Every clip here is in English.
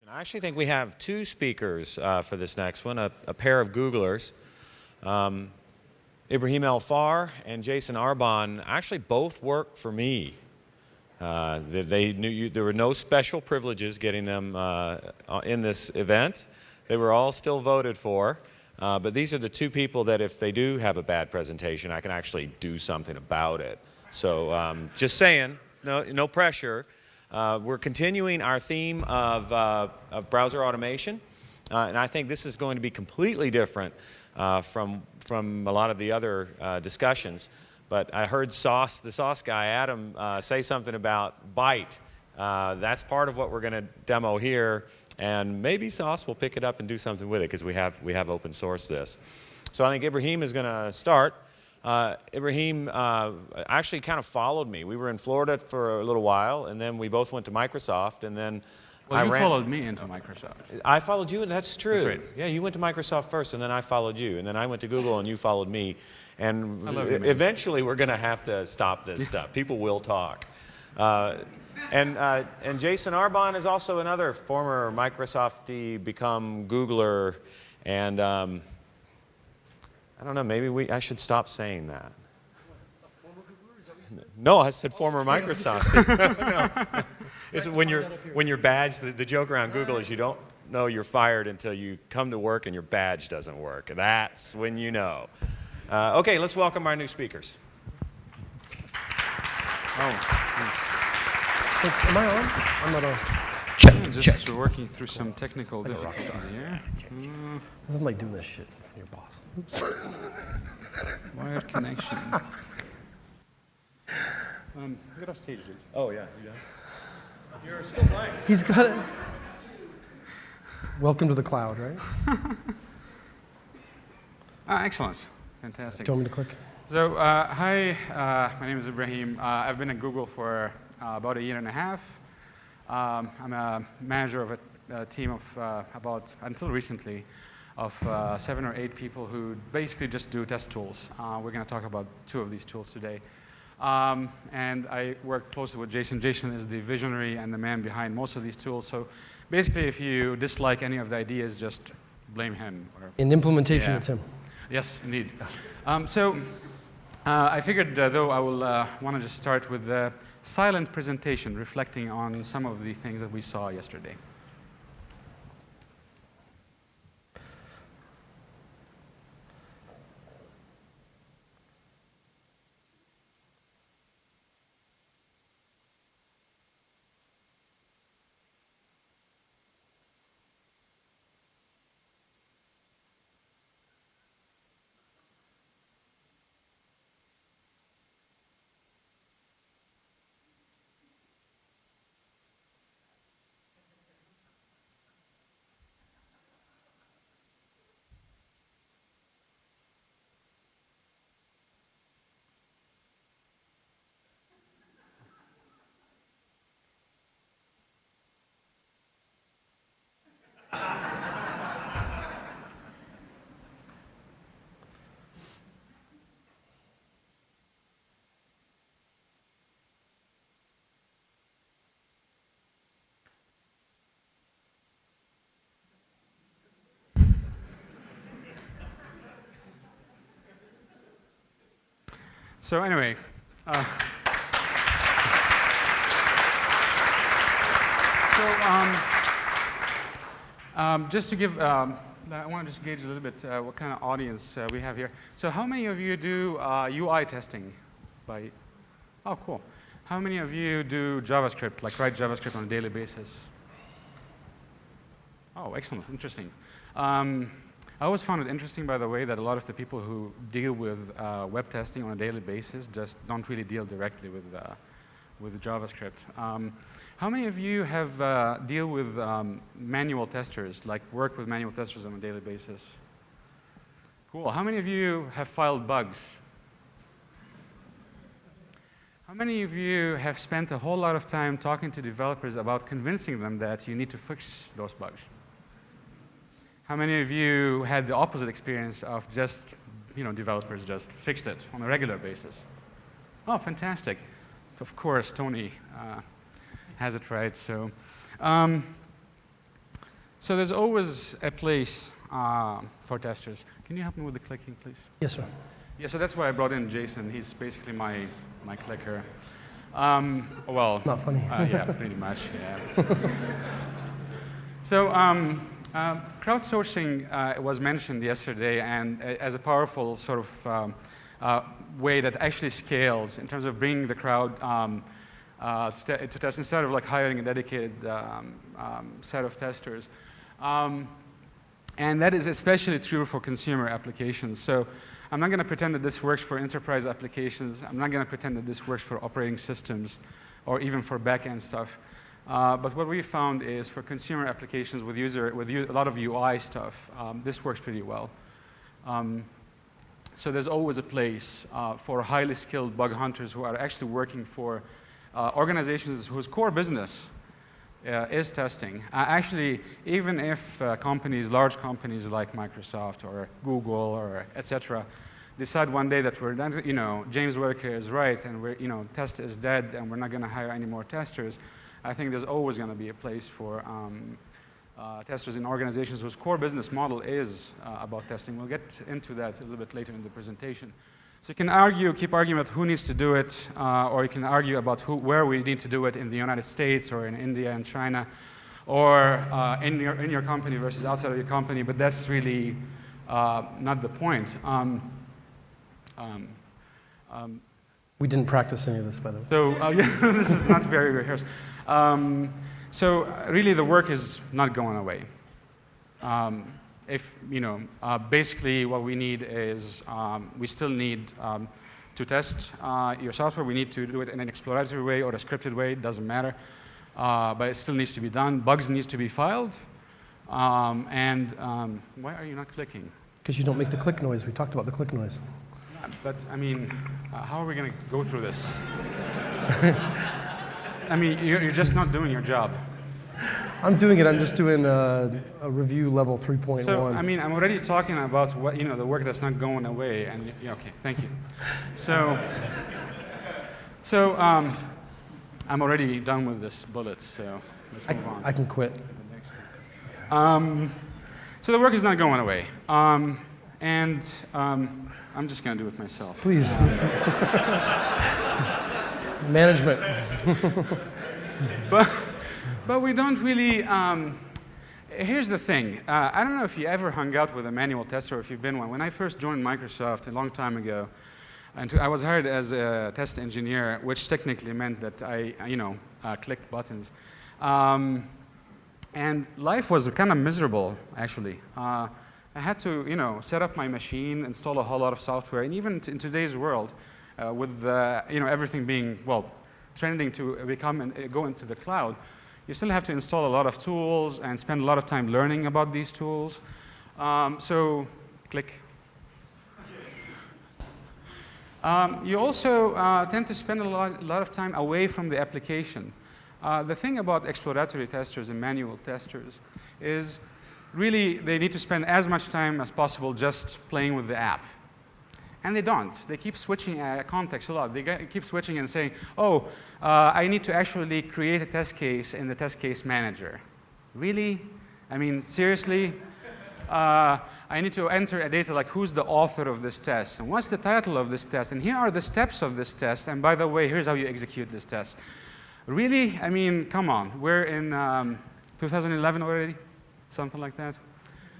I actually think we have two speakers for this next one, a pair of Googlers. Ibrahim and Jason Arbon actually both work for me. They knew there were no special privileges getting them in this event. They were all still voted for. But these are the two people that if they do have a bad presentation, I can actually do something about it. So just saying, no pressure. We're continuing our theme of browser automation, and I think this is going to be completely different from a lot of the other discussions. But I heard the sauce guy, Adam, say something about Byte. That's part of what we're going to demo here, and maybe Sauce will pick it up and do something with it because we have open source this. So I think Ibrahim is going to start. Ibrahim actually kind of followed me. We were in Florida for a little while, and then we both went to Microsoft, and then you followed me into Microsoft. I followed you, and that's true. That's right. Yeah, you went to Microsoft first, and then I followed you, and then I went to Google, and you followed me. And eventually, we're going to have to stop this stuff. People will talk. And Jason Arbon is also another former Microsoftie become Googler, and I don't know, maybe I should stop saying that. No, I said former Microsoft. No. It's when you're badged, the joke around Google is you don't know you're fired until you come to work and your badge doesn't work. That's when you know. Okay, let's welcome our new speakers. Thanks. Am I on? I'm not on. Check. Just working through some technical difficulties here. Nothing like doing this shit for your boss. Wired connection. Get off stage, dude. Oh, yeah. You done? You're still playing. He's got it. Welcome to the cloud, right? Excellent. Fantastic. Do you want me to click? So, hi, my name is Ibrahim. I've been at Google for about 1.5 years. I'm a manager of a team of until recently, of 7 or 8 people who basically just do test tools. We're going to talk about 2 of these tools today. And I work closely with Jason. Jason is the visionary and the man behind most of these tools. So basically, if you dislike any of the ideas, just blame him. In implementation, it's him. Yes, indeed. I figured, though, I will want to just start with the silent presentation, reflecting on some of the things that we saw yesterday. So anyway, just to give, I want to just gauge a little bit what kind of audience we have here. So how many of you do UI testing? Oh, cool. How many of you do JavaScript, like write JavaScript on a daily basis? Oh, excellent, interesting. I always found it interesting, by the way, that a lot of the people who deal with web testing on a daily basis just don't really deal directly with JavaScript. How many of you have deal with manual testers, like work with manual testers on a daily basis? Cool. How many of you have filed bugs? How many of you have spent a whole lot of time talking to developers about convincing them that you need to fix those bugs? How many of you had the opposite experience of just, developers just fixed it on a regular basis? Oh, fantastic. Of course, Tony has it right. So So there's always a place for testers. Can you help me with the clicking, please? Yes, sir. Yeah, so that's why I brought in Jason. He's basically my clicker. Well, Not funny. yeah, pretty much, yeah. So crowdsourcing was mentioned yesterday, and as a powerful sort of way that actually scales in terms of bringing the crowd to test instead of like hiring a dedicated set of testers. And that is especially true for consumer applications. So I'm not going to pretend that this works for enterprise applications. I'm not going to pretend that this works for operating systems or even for back-end stuff. But what we found is for consumer applications with a lot of UI stuff, this works pretty well. So there's always a place for highly skilled bug hunters who are actually working for organizations whose core business is testing. Actually, even if large companies like Microsoft or Google or et cetera, decide one day that we're done, James Whitaker is right and test is dead and we're not going to hire any more testers, I think there's always going to be a place for testers in organizations whose core business model is about testing. We'll get into that a little bit later in the presentation. So you can keep arguing about who needs to do it, or you can argue about where we need to do it in the United States or in India and China, or in your company versus outside of your company, but that's really not the point. We didn't practice any of this, by the way. So yeah, this is not very rehearsed. So really the work is not going away. Basically what we need is, we still need to test your software. We need to do it in an exploratory way or a scripted way, it doesn't matter. But it still needs to be done. Bugs need to be filed. Why are you not clicking? Because you don't make the click noise. We talked about the click noise. But I mean, how are we going to go through this? Sorry. I mean, you're just not doing your job. I'm doing it. I'm just doing a review level 3.1. So, I mean, I'm already talking about what, the work that's not going away. And okay, thank you. So I'm already done with this bullet. So let's move on. I can quit. So the work is not going away. I'm just going to do it myself. Please. Management. But we don't really, here's the thing. I don't know if you ever hung out with a manual tester or if you've been one. When I first joined Microsoft a long time ago, and I was hired as a test engineer, which technically meant that I clicked buttons. And life was kind of miserable, actually. I had to, set up my machine, install a whole lot of software, and even in today's world, with everything being, trending to become and go into the cloud, you still have to install a lot of tools and spend a lot of time learning about these tools. So, click. You also tend to spend a lot of time away from the application. The thing about exploratory testers and manual testers is really they need to spend as much time as possible just playing with the app. And they don't. They keep switching context a lot. They keep switching and saying, oh, I need to actually create a test case in the test case manager. Really? I mean, seriously? I need to enter a data like who's the author of this test, and what's the title of this test, and here are the steps of this test, and by the way, here's how you execute this test. Really? I mean, come on. We're in 2011 already? Something like that?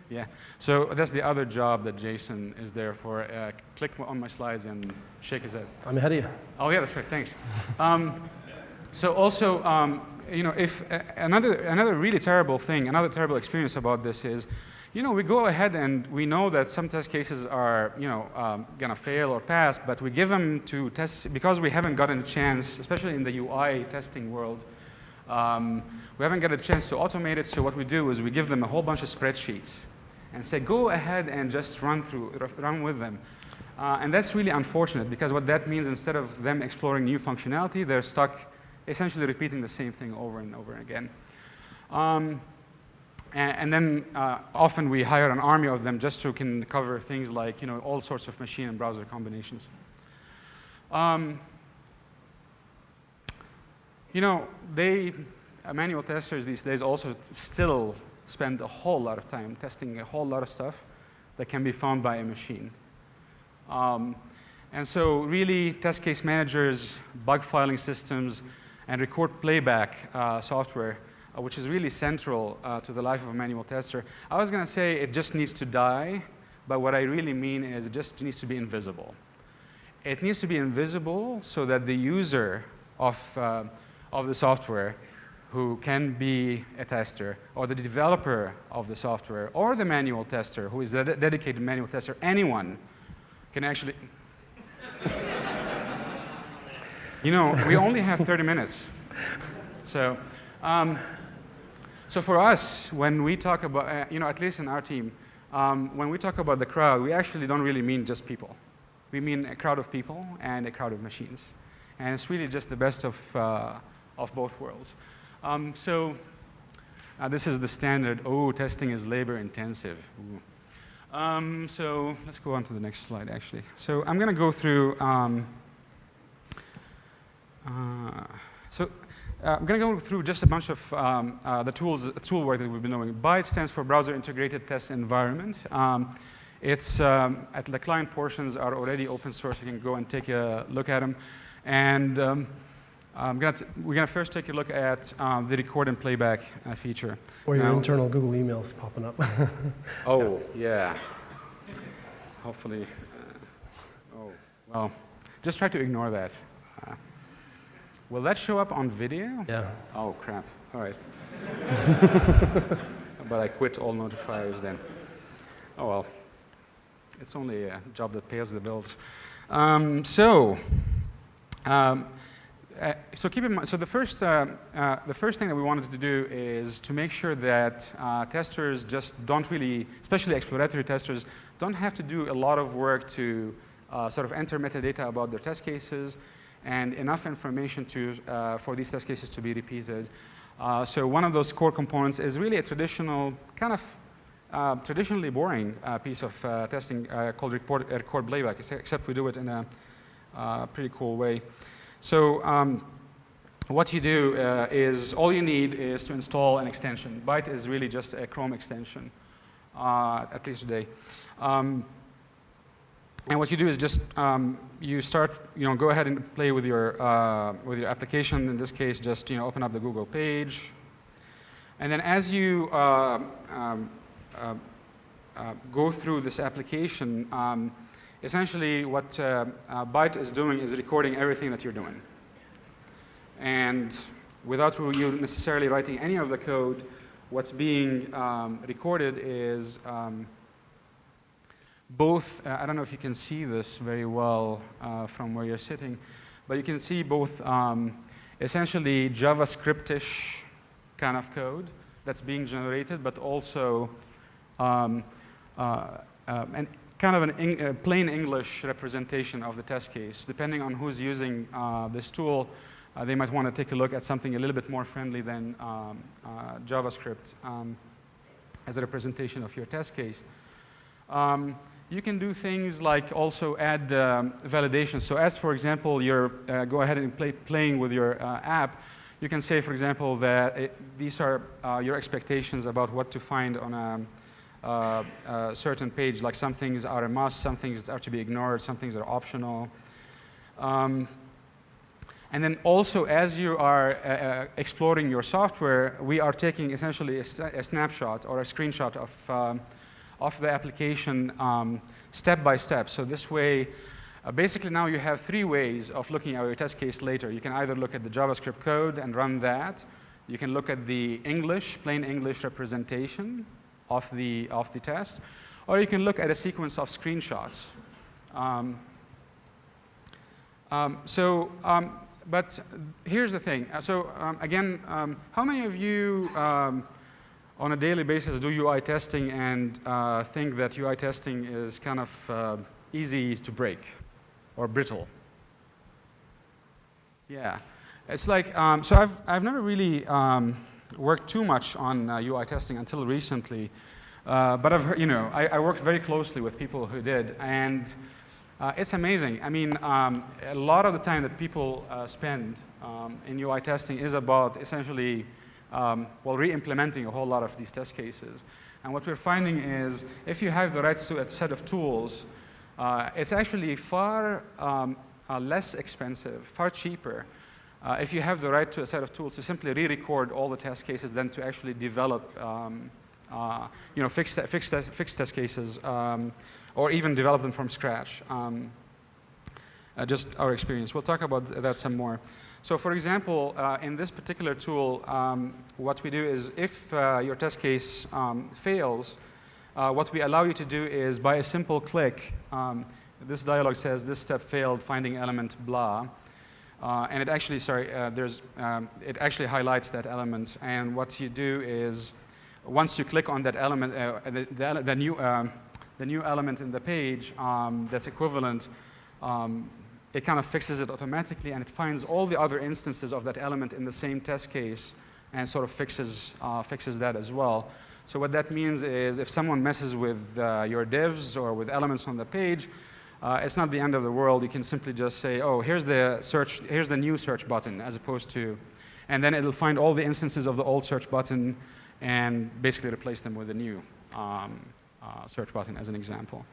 Yeah. So that's the other job that Jason is there for. Click on my slides and shake his head. I'm ahead of you. Oh, yeah, that's right. Thanks. So also, if another really terrible thing, another terrible experience about this is, we go ahead and we know that some test cases are, going to fail or pass, but we give them to test because we haven't gotten a chance, especially in the UI testing world. We haven't got a chance to automate it, so what we do is we give them a whole bunch of spreadsheets and say, go ahead and just run with them. And that's really unfortunate because what that means, instead of them exploring new functionality, they're stuck essentially repeating the same thing over and over again. And then often we hire an army of them just to can cover things like all sorts of machine and browser combinations. Manual testers these days also still spend a whole lot of time testing a whole lot of stuff that can be found by a machine. And so really, test case managers, bug filing systems, and record playback software, which is really central to the life of a manual tester. I was going to say it just needs to die, but what I really mean is it just needs to be invisible. It needs to be invisible so that the user of the software, who can be a tester, or the developer of the software, or the manual tester, who is a dedicated manual tester, anyone can actually... You know, we only have 30 minutes. So, so for us, when we talk about, you know, at least in our team, when we talk about the crowd, we actually don't really mean just people. We mean a crowd of people and a crowd of machines. And it's really just the best of both worlds. So this is the standard, testing is labor intensive. So let's go on to the next slide, actually. So I'm going to go through, I'm going to go through just a bunch of the tool work that we've been doing. BITE stands for Browser Integrated Test Environment. It's at the client portions are already open source. You can go and take a look at them. And we're going to first take a look at the record and playback feature. Or your internal Google emails popping up. Oh, yeah. Hopefully. Well, just try to ignore that. Will that show up on video? Yeah. Oh, crap. All right. But I quit all notifiers then. Oh, well. It's only a job that pays the bills. So keep in mind, so the first thing that we wanted to do is to make sure that testers just don't really, especially exploratory testers, don't have to do a lot of work to sort of enter metadata about their test cases and enough information for these test cases to be repeated. So one of those core components is really a traditional, kind of traditionally boring piece of testing called record playback, except we do it in a pretty cool way. So what you do is all you need is to install an extension. BITE is really just a Chrome extension, at least today. And what you do is just you start, go ahead and play with your application. In this case, just open up the Google page, and then as you go through this application, essentially what BITE is doing is recording everything that you're doing. And without you necessarily writing any of the code, what's being recorded is both, I don't know if you can see this very well from where you're sitting, but you can see both essentially JavaScript-ish kind of code that's being generated, but also and kind of a plain English representation of the test case. Depending on who's using this tool, they might want to take a look at something a little bit more friendly than JavaScript as a representation of your test case. You can do things like also add validation. So as, for example, you're go ahead and playing with your app, you can say, for example, that these are your expectations about what to find on a certain page, like some things are a must, some things are to be ignored, some things are optional. And then also, as you are exploring your software, we are taking essentially a snapshot or a screenshot of the application step by step. So this way, basically now you have three ways of looking at your test case later. You can either look at the JavaScript code and run that. You can look at the English, plain English representation of the test, or you can look at a sequence of screenshots. But here's the thing. So again, how many of you on a daily basis do UI testing and think that UI testing is kind of easy to break or brittle? Yeah, it's like so. I've never really worked too much on UI testing until recently, but I've heard, I worked very closely with people who did, and it's amazing. I mean, a lot of the time that people spend in UI testing is about essentially well, re-implementing a whole lot of these test cases. And what we're finding is if you have the rights to a set of tools, it's actually far less expensive, far cheaper, if you have the right to a set of tools to simply re-record all the test cases than to actually develop fixed test cases or even develop them from scratch. Just our experience. We'll talk about that some more. So for example, in this particular tool, what we do is if your test case fails, what we allow you to do is by a simple click, this dialog says this step failed, finding element blah. And it actually, it actually highlights that element. And what you do is once you click on that element, the new element in the page that's equivalent, it kind of fixes it automatically, and it finds all the other instances of that element in the same test case and sort of fixes that as well. So what that means is if someone messes with your divs or with elements on the page, it's not the end of the world. You can simply just say, oh, here's the new search button, as opposed to, and then it'll find all the instances of the old search button and basically replace them with a new search button, as an example.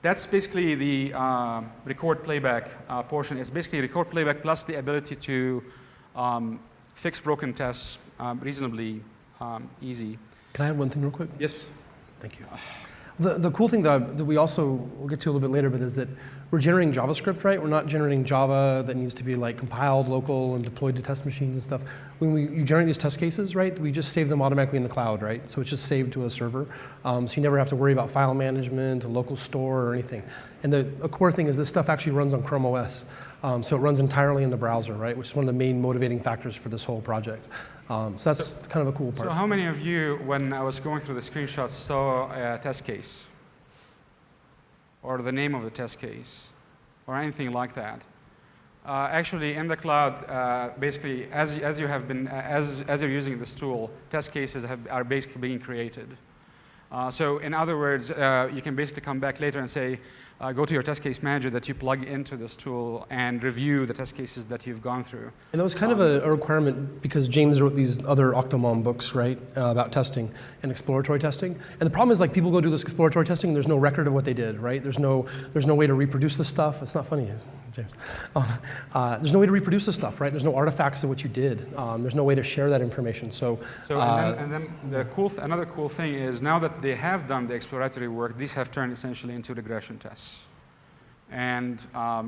That's basically the record playback portion. It's basically record playback plus the ability to fix broken tests reasonably easy. Can I add one thing real quick? Yes. Thank you. The cool thing that we also, we'll get to a little bit later, but is that we're generating JavaScript, right? We're not generating Java that needs to be like compiled, local, and deployed to test machines and stuff. When you generate these test cases, right, we just save them automatically in the cloud, right? So it's just saved to a server. So you never have to worry about file management, a local store, or anything. And a core thing is this stuff actually runs on Chrome OS. So it runs entirely in the browser, right? Which is one of the main motivating factors for this whole project. So that's kind of a cool part. So how many of you, when I was going through the screenshots, saw a test case? Or the name of the test case? Or anything like that? Actually, in the cloud, basically, as you're using this tool, test cases are basically being created. So in other words, you can basically come back later and say, go to your test case manager that you plug into this tool and review the test cases that you've gone through. And that was kind of a requirement because James wrote these other Octomom books, right, about testing and exploratory testing. And the problem is, like, people go do this exploratory testing and there's no record of what they did, right? There's no way to reproduce this stuff. It's not funny, is it, James? There's no way to reproduce this stuff, right? There's no artifacts of what you did. There's no way to share that information. And then another cool thing is now that they have done the exploratory work, these have turned essentially into regression tests. And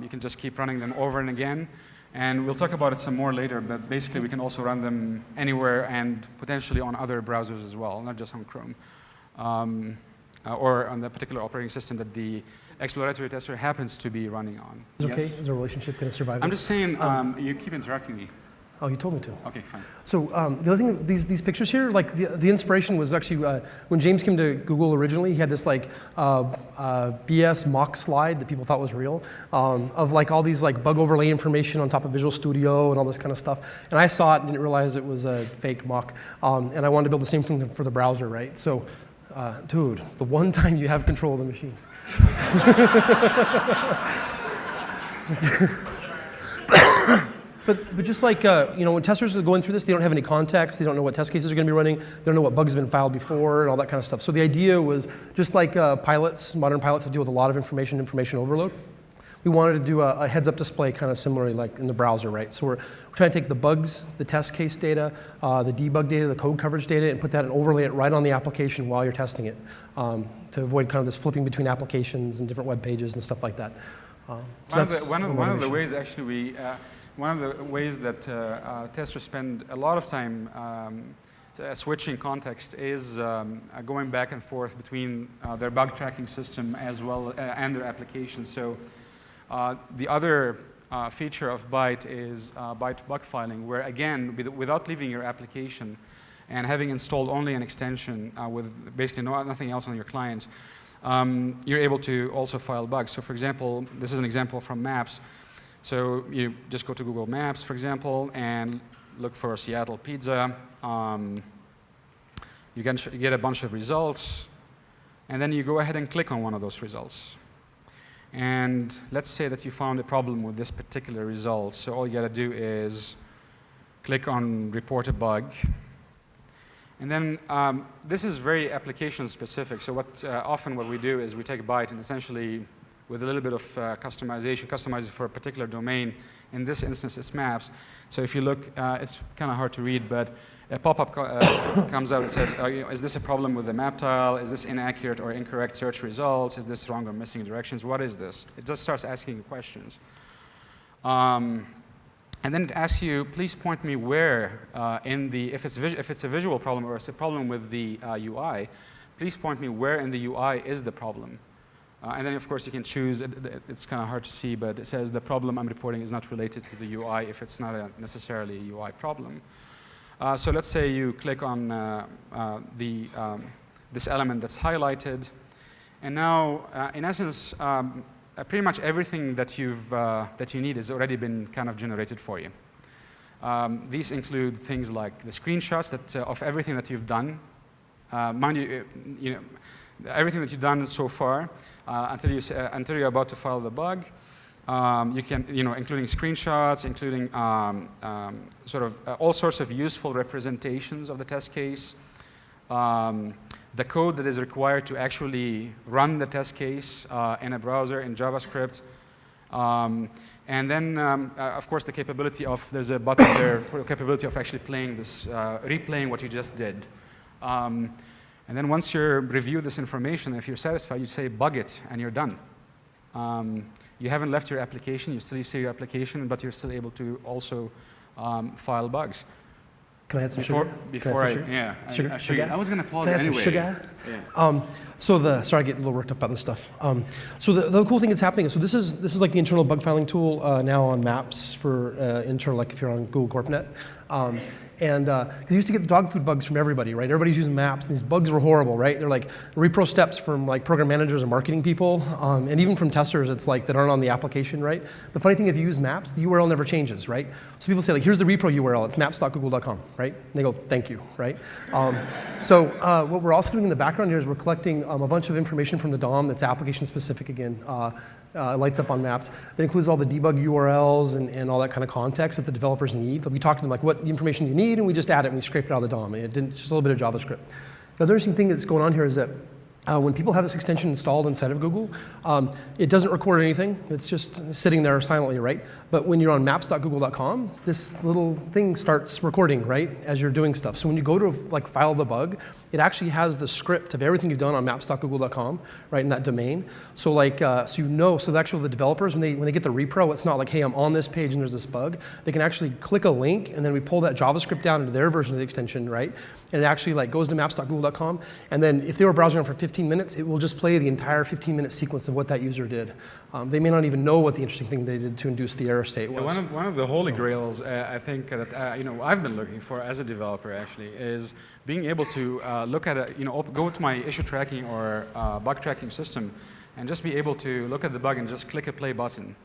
you can just keep running them over and again. And we'll talk about it some more later, but basically we can also run them anywhere and potentially on other browsers as well, not just on Chrome. Or on the particular operating system that the exploratory tester happens to be running on. Is it okay? Is our relationship going to survive I'm this? just saying, you keep interrupting me. Oh, you told me to. Okay, fine. So the other thing, these pictures here, like the inspiration was actually when James came to Google originally, he had this like BS mock slide that people thought was real of like all these like bug overlay information on top of Visual Studio and all this kind of stuff. And I saw it and didn't realize it was a fake mock. And I wanted to build the same thing for the browser, right? So, dude, the one time you have control of the machine. But just like, when testers are going through this, they don't have any context. They don't know what test cases are going to be running. They don't know what bugs have been filed before and all that kind of stuff. So the idea was just like modern pilots that deal with a lot of information overload. We wanted to do a heads-up display kind of similarly like in the browser, right? So we're trying to take the bugs, the test case data, the debug data, the code coverage data, and put that and overlay it right on the application while you're testing it to avoid kind of this flipping between applications and different web pages and stuff like that. One of the ways actually one of the ways that testers spend a lot of time switching context is going back and forth between their bug tracking system as well and their application. So the other feature of Byte is Byte bug filing, where again, without leaving your application and having installed only an extension with basically nothing else on your client, you're able to also file bugs. So for example, this is an example from Maps. So you just go to Google Maps, for example, and look for Seattle pizza. You get a bunch of results, and then you go ahead and click on one of those results. And let's say that you found a problem with this particular result. So all you got to do is click on Report a Bug. And then this is very application specific. So often what we do is we take a Byte and essentially, with a little bit of customization, customize it for a particular domain. In this instance, it's maps. So if you look, it's kind of hard to read, but a pop-up comes out and says, is this a problem with the map tile? Is this inaccurate or incorrect search results? Is this wrong or missing directions? What is this? It just starts asking you questions. And then it asks you, please point me where if it's a visual problem or it's a problem with the UI, please point me where in the UI is the problem. And then, of course, you can choose. It's kind of hard to see, but it says the problem I'm reporting is not related to the UI if it's not necessarily a UI problem. So let's say you click on this element that's highlighted. And now, in essence, pretty much everything that you need has already been kind of generated for you. These include things like the screenshots of everything that you've done. Mind you, everything that you've done so far until you're about to file the bug. You can, including screenshots, including all sorts of useful representations of the test case. The code that is required to actually run the test case in a browser in JavaScript. And then, of course, the capability of, there's a button there for the capability of actually playing this, replaying what you just did. And then once you review this information, if you're satisfied, you say bug it, and you're done. You haven't left your application, you still see your application, but you're still able to also file bugs. Can I add some sugar? Sugar? I was going to pause anyway. Sugar? Yeah. Sorry, I get a little worked up about this stuff. So the cool thing that's happening is, so this is like the internal bug filing tool now on Maps for internal, like if you're on Google CorpNet. And because you used to get dog food bugs from everybody, right? Everybody's using Maps, and these bugs were horrible, right? They're like repro steps from like program managers and marketing people, and even from testers. It's like that aren't on the application, right? The funny thing, if you use Maps, the URL never changes, right? So people say like, here's the repro URL. It's maps.google.com, right? And they go, thank you, right? What we're also doing in the background here is we're collecting a bunch of information from the DOM that's application specific again. Lights up on Maps. That includes all the debug URLs and all that kind of context that the developers need. But we talk to them like, what information do you need? And we just add it and we scrape it out of the DOM. It's just a little bit of JavaScript. The other interesting thing that's going on here is that when people have this extension installed inside of Google, it doesn't record anything. It's just sitting there silently, right? But when you're on maps.google.com, this little thing starts recording, right, as you're doing stuff. So when you go to like file the bug, it actually has the script of everything you've done on maps.google.com, right, in that domain. So like, so the developers, when they get the repro, it's not like, hey, I'm on this page and there's this bug. They can actually click a link, and then we pull that JavaScript down into their version of the extension, right? And it actually like goes to maps.google.com, and then if they were browsing for 15 minutes, it will just play the entire 15-minute sequence of what that user did. They may not even know what the interesting thing they did to induce the error state was. One of the holy grails, I think that I've been looking for as a developer actually is being able to look at go to my issue tracking or bug tracking system, and just be able to look at the bug and just click a play button,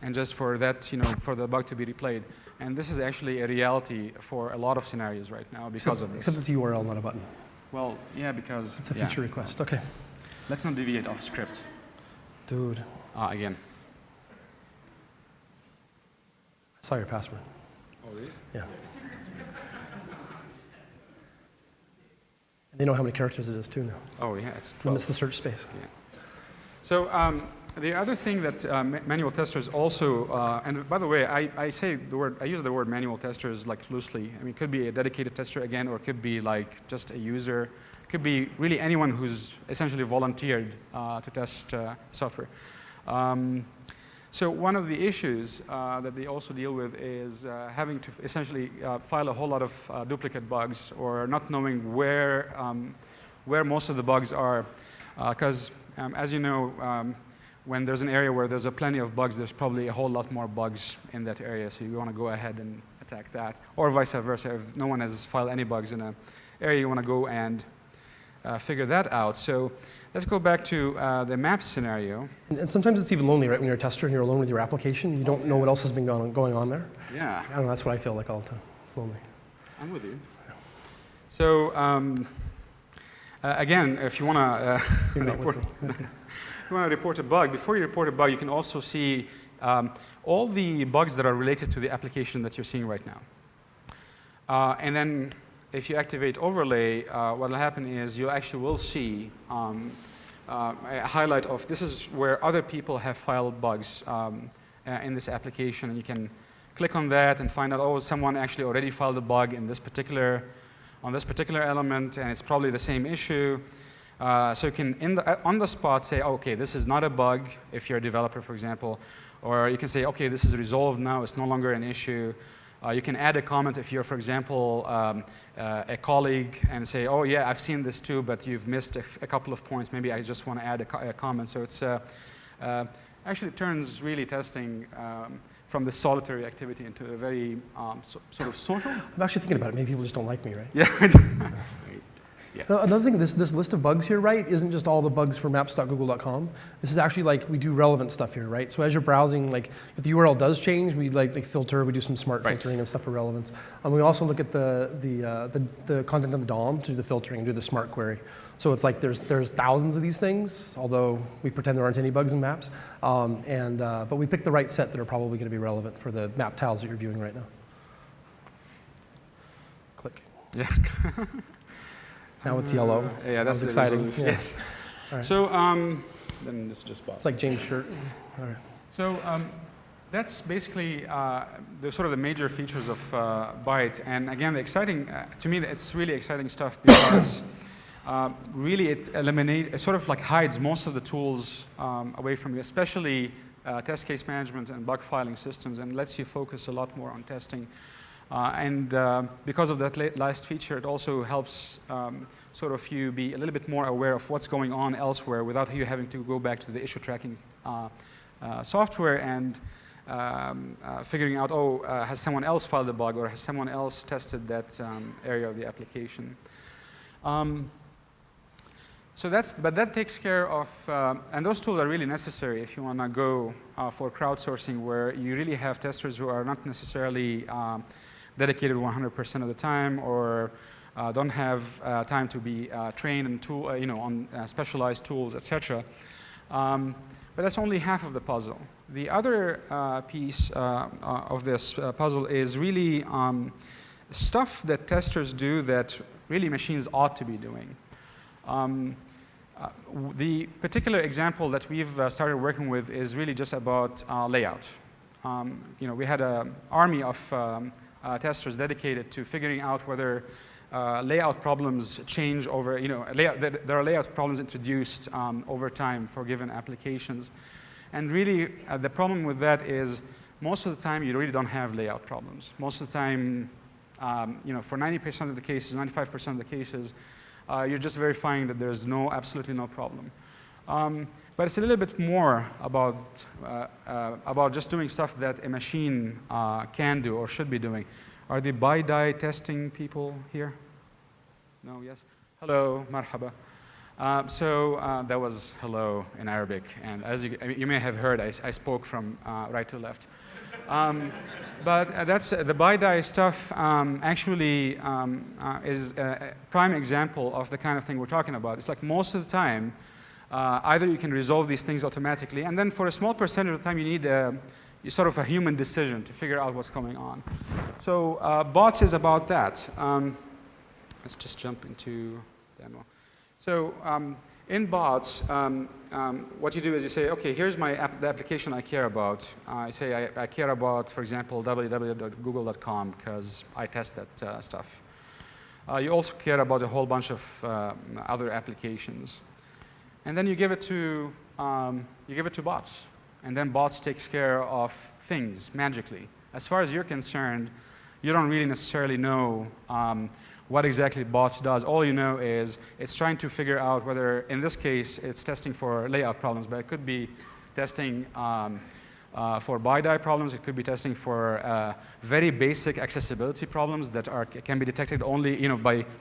and just for that for the bug to be replayed. And this is actually a reality for a lot of scenarios right now because of this. Except it's a URL, not a button. Well, yeah, because it's a feature request. Okay. Let's not deviate off script. Dude. Again. I saw your password. Oh, really? Yeah. And they know how many characters it is too now. Oh, yeah, it's 12. We missed the search space. Yeah. So the other thing that manual testers also, and by the way, I use the word manual testers like loosely. I mean, it could be a dedicated tester again, or it could be like just a user. It could be really anyone who's essentially volunteered to test software. So one of the issues that they also deal with is having to essentially file a whole lot of duplicate bugs, or not knowing where most of the bugs are, because as you know, when there's an area where there's plenty of bugs, there's probably a whole lot more bugs in that area, so you want to go ahead and attack that. Or vice versa, if no one has filed any bugs in an area, you want to go and figure that out. So let's go back to the maps scenario. And sometimes it's even lonely, right? When you're a tester and you're alone with your application, you don't know what else has been going on there. Yeah. I don't know, that's what I feel like all the time. It's lonely. I'm with you. So Again, if you want to You're not report, with me. Okay. if you want to report a bug, before you report a bug, you can also see all the bugs that are related to the application that you're seeing right now. And then if you activate overlay, what will happen is you actually will see a highlight of this is where other people have filed bugs in this application. And you can click on that and find out, oh, someone actually already filed a bug in this particular, on this particular element, and it's probably the same issue. So you can, on the spot, say, oh, okay, this is not a bug if you're a developer, for example. Or you can say, okay, this is resolved now. It's no longer an issue. You can add a comment if you're, for example, a colleague and say, oh, yeah, I've seen this too, but you've missed a couple of points. Maybe I just want to add a comment. So it's actually turns really testing from this solitary activity into a very sort of social. I'm actually thinking about it. Maybe people just don't like me, right? Yeah. Yeah. No, another thing, this list of bugs here, right, isn't just all the bugs for maps.google.com. This is actually like, we do relevant stuff here, right? So as you're browsing, like, if the URL does change, we like filter, we do some smart filtering and stuff for relevance. And we also look at the content of the DOM to do the filtering and do the smart query. So it's like there's thousands of these things, although we pretend there aren't any bugs in maps. But we pick the right set that are probably going to be relevant for the map tiles that you're viewing right now. Click. Yeah. Now it's yellow. Yeah, that's exciting. Yeah. Yes. Right. So then this just bots. It's like James' shirt. All right. So that's basically the sort of the major features of Byte. And again, the exciting to me, it's really exciting stuff because really it sort of like hides most of the tools away from you, especially test case management and bug filing systems, and lets you focus a lot more on testing. Because of that last feature, it also helps sort of you be a little bit more aware of what's going on elsewhere without you having to go back to the issue tracking software and figuring out, oh, has someone else filed a bug or has someone else tested that area of the application. But that takes care of, and those tools are really necessary if you want to go for crowdsourcing where you really have testers who are not necessarily dedicated 100% of the time, or don't have time to be trained in on specialized tools, etc. But that's only half of the puzzle. The other piece of this puzzle is really stuff that testers do that really machines ought to be doing. The particular example that we've started working with is really just about layout. We had an army of testers dedicated to figuring out whether layout problems change over, there are layout problems introduced over time for given applications. And really, the problem with that is most of the time you really don't have layout problems. Most of the time, for 90% of the cases, 95% of the cases, you're just verifying that there's absolutely no problem. But it's a little bit more about just doing stuff that a machine can do or should be doing. Are the by-die testing people here? No, yes? Hello, marhaba. That was hello in Arabic. And as you may have heard, I spoke from right to left. But that's the by-die stuff actually is a prime example of the kind of thing we're talking about. It's like most of the time, either you can resolve these things automatically, and then for a small percentage of the time, you need sort of a human decision to figure out what's going on. So bots is about that. Let's just jump into demo. So in bots, what you do is you say, okay, here's the application I care about. I say I care about, for example, www.google.com because I test that stuff. You also care about a whole bunch of other applications. And then you give it to bots. And then bots takes care of things magically. As far as you're concerned, you don't really necessarily know what exactly bots does. All you know is it's trying to figure out whether, in this case, it's testing for layout problems, but it could be testing for by-die problems. It could be testing for very basic accessibility problems that can be detected only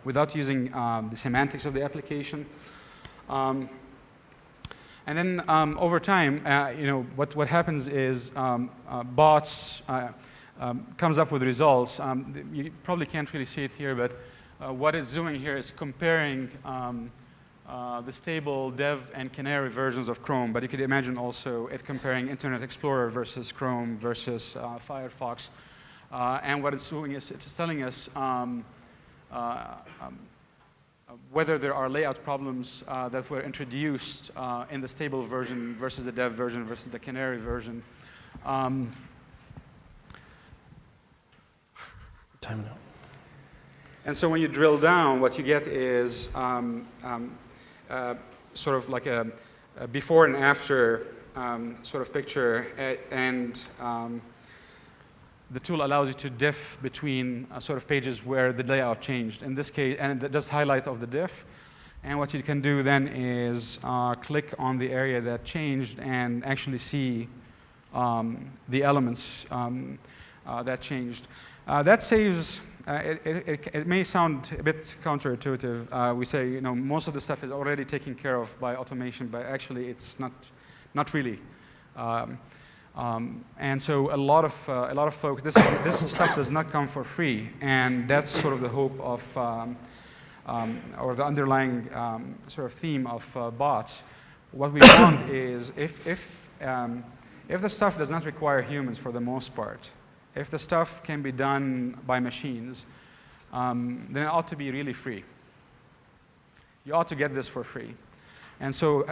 without using the semantics of the application. And then over time, what happens is bots comes up with results. You probably can't really see it here, but what it's doing here is comparing the stable dev and canary versions of Chrome, but you could imagine also it comparing Internet Explorer versus Chrome versus Firefox. And what it's doing is it's telling us whether there are layout problems that were introduced in the stable version versus the dev version versus the canary version. Time now. And so when you drill down, what you get is sort of like a before and after sort of picture, and the tool allows you to diff between sort of pages where the layout changed. In this case, and it does highlight of the diff. And what you can do then is click on the area that changed and actually see the elements that changed. That saves. It may sound a bit counterintuitive. We say, you know, most of the stuff is already taken care of by automation, but actually it's not really. And so a lot of folks, this stuff does not come for free, and that's sort of the hope of, or the underlying sort of theme of bots. What we want is if the stuff does not require humans for the most part, if the stuff can be done by machines, then it ought to be really free. You ought to get this for free. And so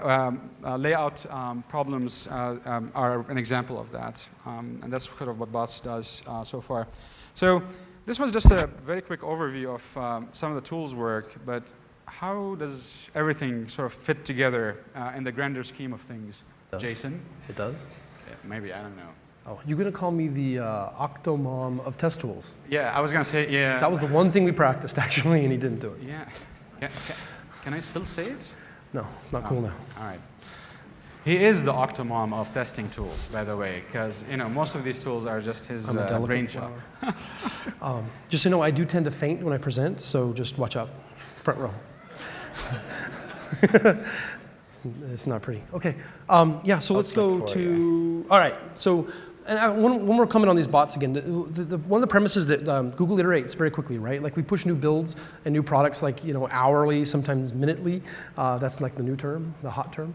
layout problems are an example of that. And that's sort of what bots does so far. So this was just a very quick overview of some of the tools work, but how does everything sort of fit together in the grander scheme of things? Jason? It does? Yeah, maybe, I don't know. Oh, you're going to call me the octomom of test tools. Yeah, I was going to say, yeah. That was the one thing we practiced, actually, and he didn't do it. Yeah. Can I still say it? No, it's not cool now. All right. He is the octomom of testing tools, by the way, because you know most of these tools are just his brainchild. Just so you know, I do tend to faint when I present, so just watch out. Front row. It's not pretty. Okay. Yeah, so let's go to, all right. So and one more comment on these bots again. One of the premises that Google iterates very quickly, right? Like we push new builds and new products like, you know, hourly, sometimes minutely. That's like the new term, the hot term.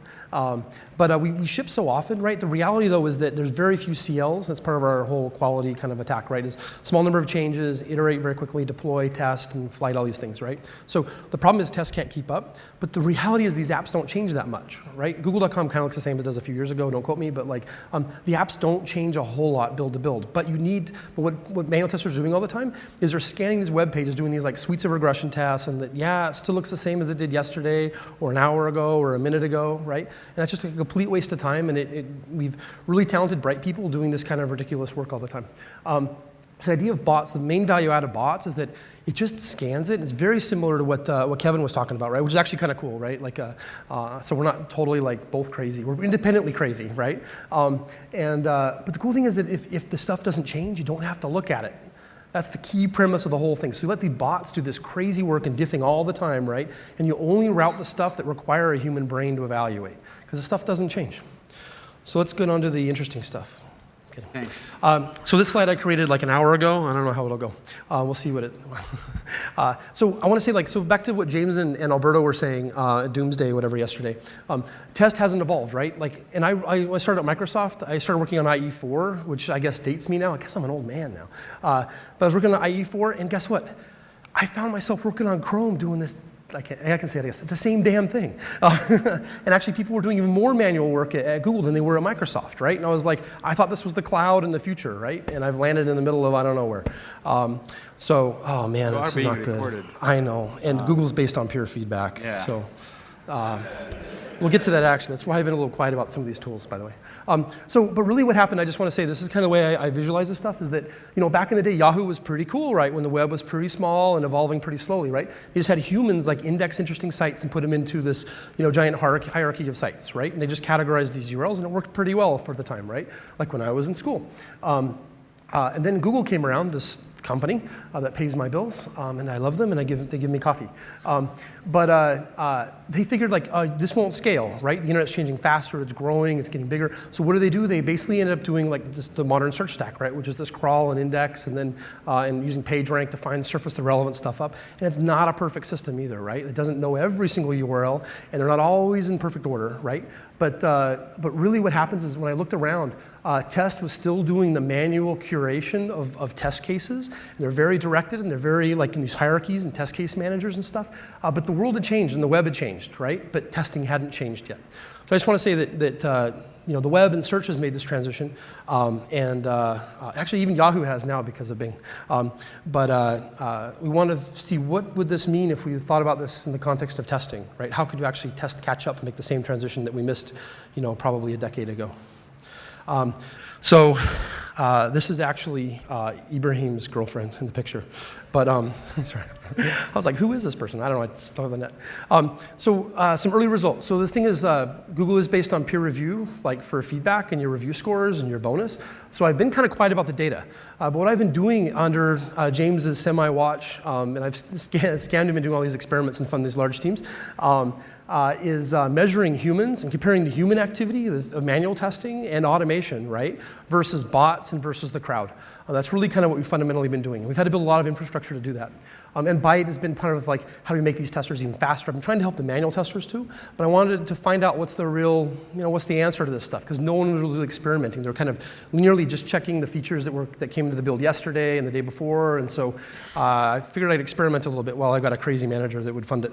But we ship so often, right? The reality though is that there's very few CLs. That's part of our whole quality kind of attack, right? Is small number of changes, iterate very quickly, deploy, test, and flight all these things, right? So the problem is tests can't keep up. But the reality is these apps don't change that much, right? Google.com kind of looks the same as it does a few years ago. Don't quote me, but like the apps don't change a whole lot build to build. But what manual testers are doing all the time is they're scanning these web pages, doing these like suites of regression tests, and that, yeah, it still looks the same as it did yesterday, or an hour ago, or a minute ago, right? And that's just a complete waste of time, and we've really talented, bright people doing this kind of ridiculous work all the time. The idea of bots, the main value out of bots is that it just scans it. It's very similar to what Kevin was talking about, right? Which is actually kind of cool, right? Like, so we're not totally like both crazy. We're independently crazy, right? But the cool thing is that if the stuff doesn't change, you don't have to look at it. That's the key premise of the whole thing. So you let the bots do this crazy work and diffing all the time, right? And you only route the stuff that require a human brain to evaluate, because the stuff doesn't change. So let's get on to the interesting stuff. Thanks. So this slide I created like an hour ago. I don't know how it'll go. We'll see what it. So I want to say, like, so back to what James and Alberto were saying, Doomsday, whatever, yesterday. Test hasn't evolved, right? Like, and I started at Microsoft. I started working on IE4, which I guess dates me now. I guess I'm an old man now. But I was working on IE4, and guess what? I found myself working on Chrome doing this. I can say it, I guess, the same damn thing. And actually, people were doing even more manual work at Google than they were at Microsoft, right? And I was like, I thought this was the cloud in the future, right? And I've landed in the middle of I don't know where. Oh man, it's not good. Recorded. I know, and Google's based on peer feedback. Yeah. So we'll get to that actually. That's why I've been a little quiet about some of these tools, by the way. But really what happened, I just want to say, this is kind of the way I visualize this stuff, is that, you know, back in the day, Yahoo was pretty cool, right? When the web was pretty small and evolving pretty slowly, right? They just had humans like index interesting sites and put them into this, you know, giant hierarchy of sites, right? And they just categorized these URLs, and it worked pretty well for the time, right? Like when I was in school. And then Google came around, this company that pays my bills, and I love them, and they give me coffee. They figured like this won't scale, right? The internet's changing faster, it's growing, it's getting bigger. So what do? They basically ended up doing like just the modern search stack, right? Which is this crawl and index, and then and using PageRank to find surface the relevant stuff up. And it's not a perfect system either, right? It doesn't know every single URL, and they're not always in perfect order, right? But really what happens is when I looked around, Test was still doing the manual curation of test cases. And they're very directed, and they're very like in these hierarchies and test case managers and stuff. But the world had changed, and the web had changed, right? But testing hadn't changed yet. So I just want to say that the web and search has made this transition, and actually even Yahoo has now because of Bing. We want to see what would this mean if we thought about this in the context of testing, right? How could you actually test catch up and make the same transition that we missed, probably a decade ago? This is actually Ibrahim's girlfriend in the picture. But sorry. I was like, who is this person? I don't know. I just thought of the net. Some early results. So the thing is, Google is based on peer review, like for feedback and your review scores and your bonus. So I've been kind of quiet about the data. But what I've been doing under James's semi-watch, and I've scanned him and doing all these experiments and funded these large teams, is measuring humans and comparing the human activity, the manual testing and automation, right, versus bots and versus the crowd. That's really kind of what we've fundamentally been doing. We've had to build a lot of infrastructure to do that. And Byte has been part of like, how do we make these testers even faster? I've been trying to help the manual testers too, but I wanted to find out what's the real, what's the answer to this stuff, because no one was really experimenting. They were kind of linearly just checking the features that came into the build yesterday and the day before, and so I figured I'd experiment a little bit while I got a crazy manager that would fund it.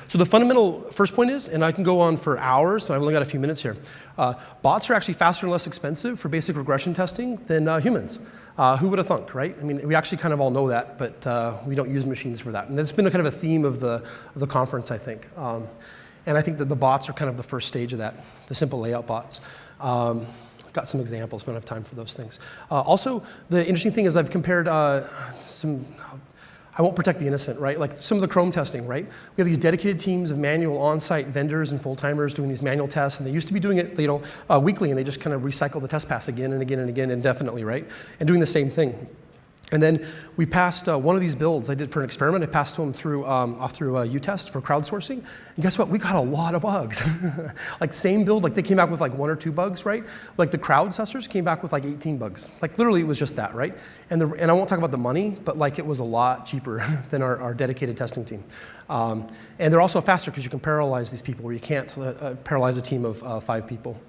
So the fundamental first point is, and I can go on for hours, so I've only got a few minutes here, bots are actually faster and less expensive for basic regression testing than humans. Who would have thunk, right? I mean, we actually kind of all know that, but we don't use machines for that. And that's been a kind of a theme of the conference, I think. And I think that the bots are kind of the first stage of that, the simple layout bots. Got some examples, but I don't have time for those things. Also, the interesting thing is I've compared I won't protect the innocent, right? Like some of the Chrome testing, right? We have these dedicated teams of manual on-site vendors and full-timers doing these manual tests, and they used to be doing it, weekly, and they just kind of recycle the test pass again and again and again indefinitely, right? And doing the same thing. And then we passed one of these builds I did for an experiment. I passed them through UTest for crowdsourcing. And guess what? We got a lot of bugs. Like the same build, like they came back with like 1 or 2 bugs, right? Like the crowd testers came back with like 18 bugs. Like literally it was just that, right? And I won't talk about the money, but like it was a lot cheaper than our dedicated testing team. And they're also faster because you can parallelize these people where you can't parallelize a team of 5 people.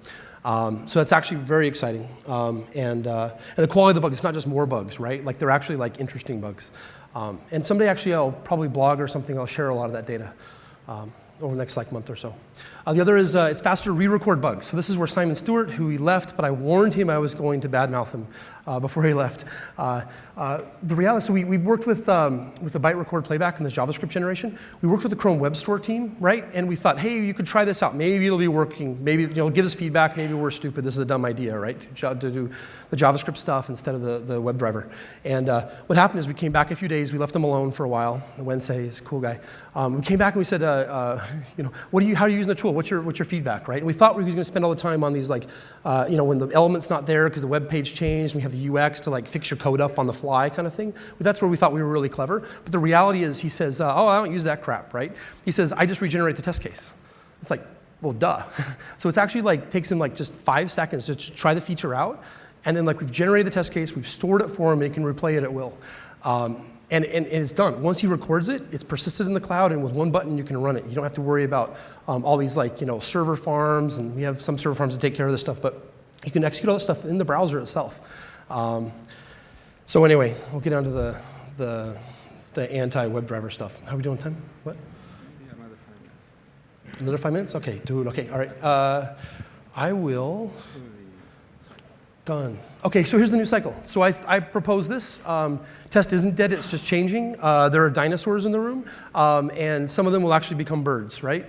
So that's actually very exciting. And the quality of the bug, it's not just more bugs, right? Like they're actually like interesting bugs. And someday actually I'll probably blog or something, I'll share a lot of that data over the next like month or so. The other is it's faster to re-record bugs. So this is where Simon Stewart, who he left, but I warned him I was going to badmouth him before he left. The reality, so we worked with the byte record playback in this JavaScript generation. We worked with the Chrome Web Store team, right? And we thought, hey, you could try this out. Maybe it'll be working. Maybe give us feedback. Maybe we're stupid. This is a dumb idea, right? To do the JavaScript stuff instead of the WebDriver. And what happened is we came back a few days. We left him alone for a while. Wednesday is a cool guy. We came back and we said, how are you using the tool? What's your feedback, right? And we thought we were going to spend all the time on these like, when the element's not there because the web page changed, and we have the UX to like fix your code up on the fly kind of thing. But that's where we thought we were really clever. But the reality is he says, I don't use that crap, right? He says, I just regenerate the test case. It's like, well, duh. So it's actually like, takes him like just 5 seconds to try the feature out. And then like we've generated the test case, we've stored it for him, and he can replay it at will. And it's done. Once he records it, it's persisted in the cloud, and with one button you can run it. You don't have to worry about all these like server farms, and we have some server farms that take care of this stuff, but you can execute all this stuff in the browser itself. So anyway, we'll get on to the anti-WebDriver stuff. How are we doing time? What? Another 5 minutes? Okay, dude. Okay, all right. I will. Done. Okay, so here's the new cycle. So I propose this. Test isn't dead, it's just changing. There are dinosaurs in the room, and some of them will actually become birds, right?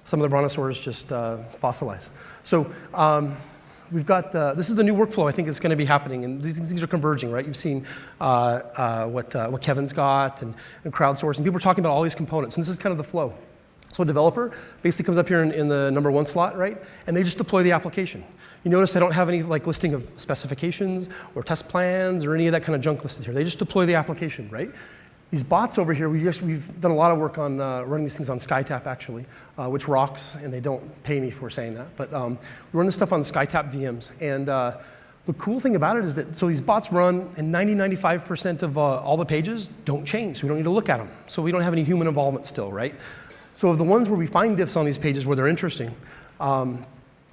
Some of the brontosaurs just fossilize. So we've got, this is the new workflow I think is going to be happening, and these things are converging, right? You've seen what Kevin's got and crowdsourcing. People are talking about all these components, and this is kind of the flow. So a developer basically comes up here in the number 1 slot, right? And they just deploy the application. You notice I don't have any like listing of specifications or test plans or any of that kind of junk listed here. They just deploy the application, right? These bots over here, we've done a lot of work on running these things on SkyTap actually, which rocks, and they don't pay me for saying that. But we run this stuff on SkyTap VMs. And the cool thing about it is that, so these bots run, and 95% of all the pages don't change, so we don't need to look at them. So we don't have any human involvement still, right? So of the ones where we find diffs on these pages where they're interesting,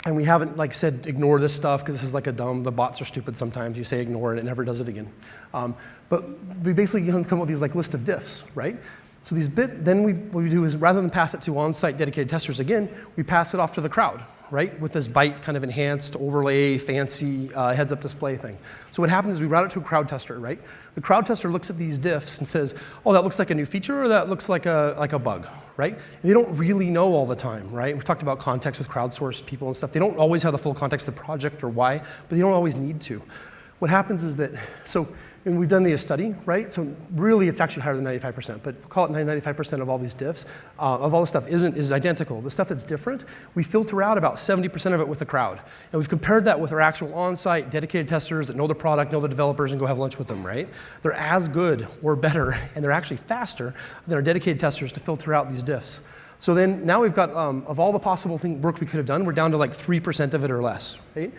and we haven't like said ignore this stuff because this is like the bots are stupid sometimes. You say ignore it, it never does it again. But we basically come up with these like list of diffs, right? So then what we do is rather than pass it to on-site dedicated testers again, we pass it off to the crowd, right? With this byte kind of enhanced overlay, fancy heads-up display thing. So what happens is we route it to a crowd tester, right? The crowd tester looks at these diffs and says, oh, that looks like a new feature, or that looks like a bug, right? And they don't really know all the time, right? We've talked about context with crowdsourced people and stuff. They don't always have the full context of the project or why, but they don't always need to. What happens is that, and we've done the study, right? So really, it's actually higher than 95%, but call it 95% of all these diffs, of all the stuff is identical. The stuff that's different, we filter out about 70% of it with the crowd. And we've compared that with our actual on-site dedicated testers that know the product, know the developers, and go have lunch with them, right? They're as good or better, and they're actually faster than our dedicated testers to filter out these diffs. So then now we've got, of all the possible work we could have done, we're down to like 3% of it or less, right?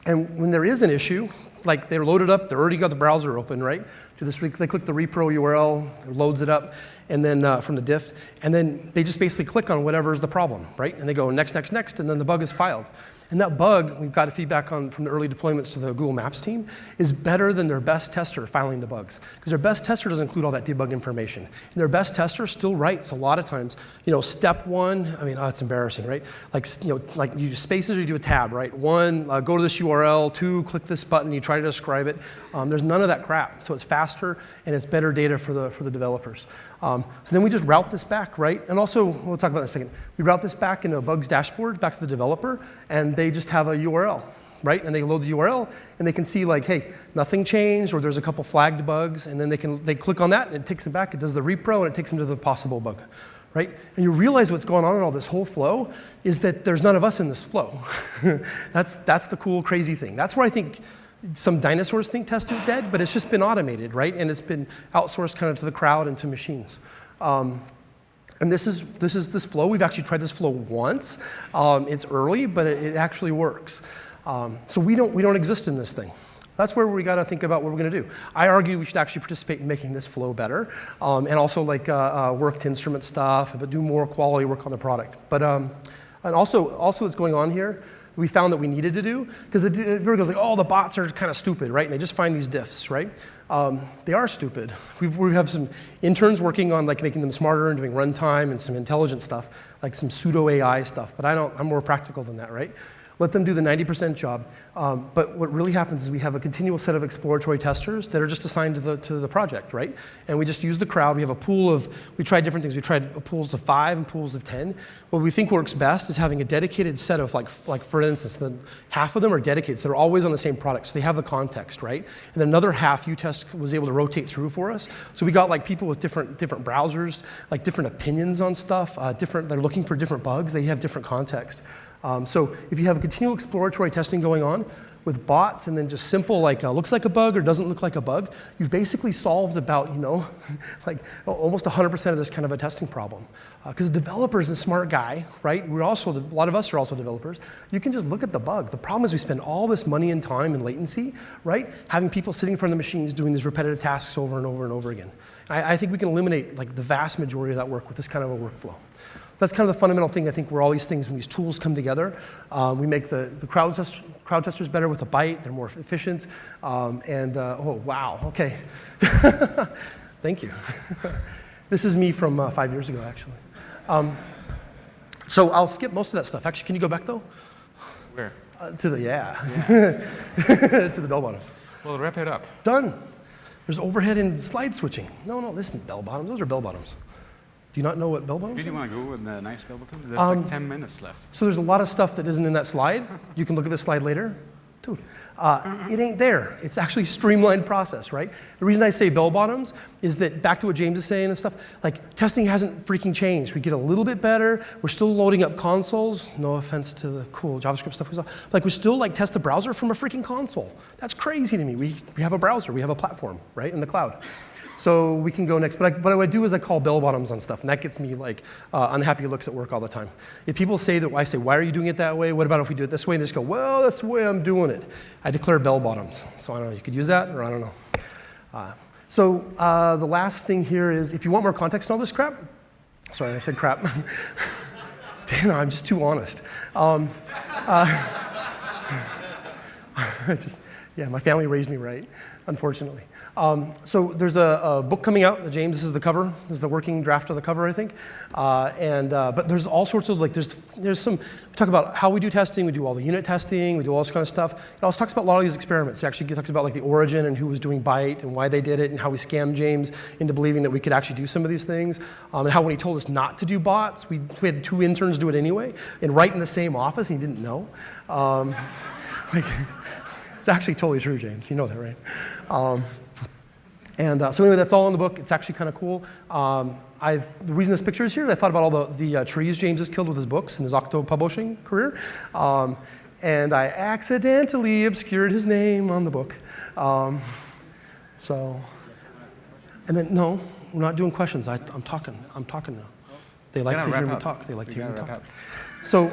And when there is an issue, like they're loaded up, they already got the browser open, right? They click the repro URL, it loads it up, and then from the diff, and then they just basically click on whatever is the problem, right? And they go next, next, next, and then the bug is filed. And that bug, we've got feedback on from the early deployments to the Google Maps team, is better than their best tester filing the bugs. Because their best tester doesn't include all that debug information. And their best tester still writes a lot of times, step 1, it's embarrassing, right? Like you use spaces or you do a tab, right? 1, go to this URL, 2, click this button, you try to describe it. There's none of that crap. So it's faster and it's better data for the developers. So then we just route this back, right? And also, we'll talk about that in a second. We route this back in a bugs dashboard back to the developer, and they just have a URL, right? And they load the URL, and they can see like, hey, nothing changed, or there's a couple flagged bugs, and then they click on that, and it takes them back. It does the repro, and it takes them to the possible bug, right? And you realize what's going on in all this whole flow is that there's none of us in this flow. That's the cool, crazy thing. That's where I think some dinosaurs think test is dead, but it's just been automated, right? And it's been outsourced kind of to the crowd and to machines. And this is this flow. We've actually tried this flow once. It's early, but it actually works. So we don't exist in this thing. That's where we got to think about what we're going to do. I argue we should actually participate in making this flow better, and also like work to instrument stuff, but do more quality work on the product. But and also what's going on here, we found that we needed to do, because everybody goes like, oh, the bots are kind of stupid, right? And they just find these diffs, right? They are stupid. We have some interns working on like making them smarter and doing runtime and some intelligent stuff, like some pseudo AI stuff. But I'm more practical than that, right? Let them do the 90% job. But what really happens is we have a continual set of exploratory testers that are just assigned to the project, right? And we just use the crowd. We have a pool of, we tried different things. We tried pools of 5 and pools of 10. What we think works best is having a dedicated set of, like for instance, half of them are dedicated, so they're always on the same product, so they have the context, right? And then another half UTest was able to rotate through for us. So we got like people with different browsers, like different opinions on stuff, they're looking for different bugs, they have different context. So if you have a continual exploratory testing going on with bots and then just simple like looks like a bug or doesn't look like a bug, you've basically solved about, like almost 100% of this kind of a testing problem. Because the developer is a smart guy, right? A lot of us are also developers. You can just look at the bug. The problem is we spend all this money and time and latency, right? Having people sitting in front of the machines doing these repetitive tasks over and over and over again. I think we can eliminate like the vast majority of that work with this kind of a workflow. That's kind of the fundamental thing, I think, where all these things, when these tools come together, we make the crowd testers better with a byte, they're more efficient, oh, wow, okay. Thank you. This is me from 5 years ago, actually. So I'll skip most of that stuff. Actually, can you go back, though? Where? To the bell bottoms. Well, wrap it up. Done. There's overhead and slide switching. No, this isn't bell bottoms, those are bell bottoms. Do you not know what bell bottoms Do are? you want to go with the nice bell bottom? There's like 10 minutes left. So there's a lot of stuff that isn't in that slide. You can look at this slide later. Dude, it ain't there. It's actually a streamlined process, right? The reason I say bell bottoms is that back to what James is saying and stuff, like testing hasn't freaking changed. We get a little bit better. We're still loading up consoles. No offense to the cool JavaScript stuff we saw. Like we still like test the browser from a freaking console. That's crazy to me. We have a browser. We have a platform, right, in the cloud. So we can go next. But what I do is I call bell bottoms on stuff, and that gets me like unhappy looks at work all the time. If people say that, I say, why are you doing it that way? What about if we do it this way? And they just go, well, that's the way I'm doing it. I declare bell bottoms. So I don't know, you could use that, or I don't know. The last thing here is, if you want more context on all this crap, sorry, I said crap. Damn, I'm just too honest. Yeah, my family raised me right, unfortunately. So there's a book coming out. James, this is the cover. This is the working draft of the cover, I think. But there's all sorts of, like, there's some, we talk about how we do testing. We do all the unit testing. We do all this kind of stuff. It also talks about a lot of these experiments. It actually talks about, like, the origin and who was doing Byte and why they did it and how we scammed James into believing that we could actually do some of these things. And how when he told us not to do bots, we had 2 interns do it anyway, and right in the same office, and he didn't know. It's actually totally true, James. You know that, right? So anyway, that's all in the book. It's actually kind of cool. The reason this picture is here is I thought about all the trees James has killed with his books in his Octo publishing career. And I accidentally obscured his name on the book. And then, no, we're not doing questions. I'm talking now. They like to hear me talk. They like to hear me talk. So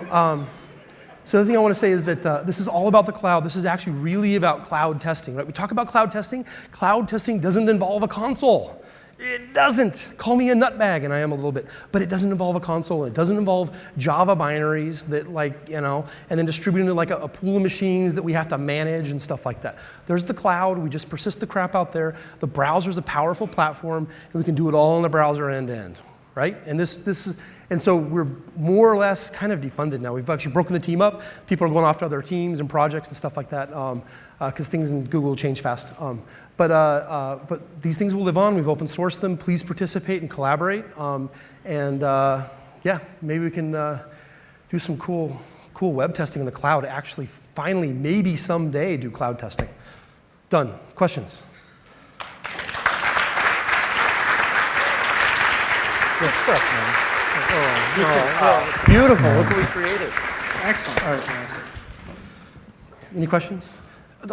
the other thing I want to say is that this is all about the cloud. This is actually really about cloud testing, right? We talk about cloud testing. Cloud testing doesn't involve a console. It doesn't. Call me a nutbag, and I am a little bit. But it doesn't involve a console. It doesn't involve Java binaries that, like, you know, and then distributing to like a pool of machines that we have to manage and stuff like that. There's the cloud. We just persist the crap out there. The browser's a powerful platform, and we can do it all in the browser end to end, right? And this is. And so we're more or less kind of defunded now. We've actually broken the team up. People are going off to other teams and projects and stuff like that because things in Google change fast. But these things will live on. We've open sourced them. Please participate and collaborate. Yeah, maybe we can do some cool web testing in the cloud. Actually, finally, maybe someday do cloud testing. Done. Questions? Good stuff, man. It's beautiful. Look what we created. Excellent. All right. Any questions?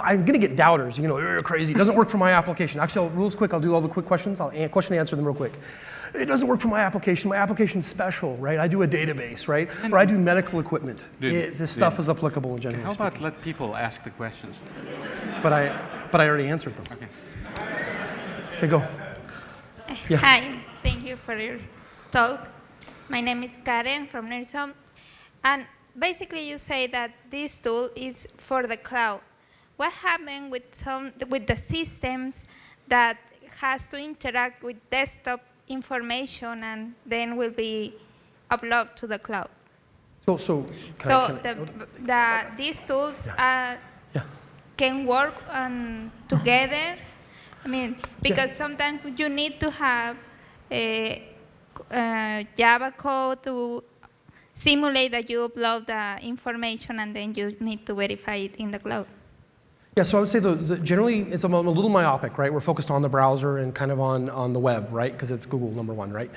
I'm going to get doubters. You know, you're crazy. It doesn't work for my application. Actually, real quick, I'll do all the quick questions. I'll question and answer them real quick. It doesn't work for my application. My application's special, right? I do a database, right? Or I do medical equipment. This stuff is applicable in general. How about let people ask the questions? But I already answered them. Okay, go. Yeah. Hi. Thank you for your talk. My name is Karen from Nersom, and basically you say that this tool is for the cloud. What happened with the systems that has to interact with desktop information and then will be uploaded to the cloud? These tools can work together. I mean, because sometimes you need to have Java code to simulate that you upload the information and then you need to verify it in the cloud. Yeah, so I would say generally it's a little myopic, right? We're focused on the browser and kind of on the web, right? Because it's Google #1, right?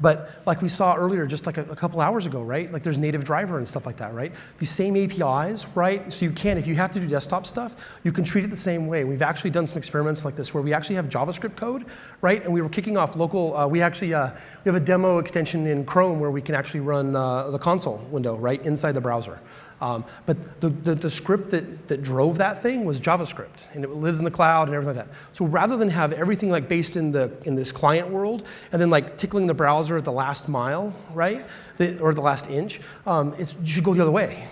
But like we saw earlier, just like a couple hours ago, right? Like there's native driver and stuff like that, right? These same APIs, right? So you can, if you have to do desktop stuff, you can treat it the same way. We've actually done some experiments like this where we actually have JavaScript code, right? And we were kicking off local, we have a demo extension in Chrome where we can actually run the console window, right? Inside the browser. But the script that drove that thing was JavaScript, and it lives in the cloud and everything like that. So rather than have everything like based in this client world and then like tickling the browser at the last mile, right, or the last inch, you should go the other way.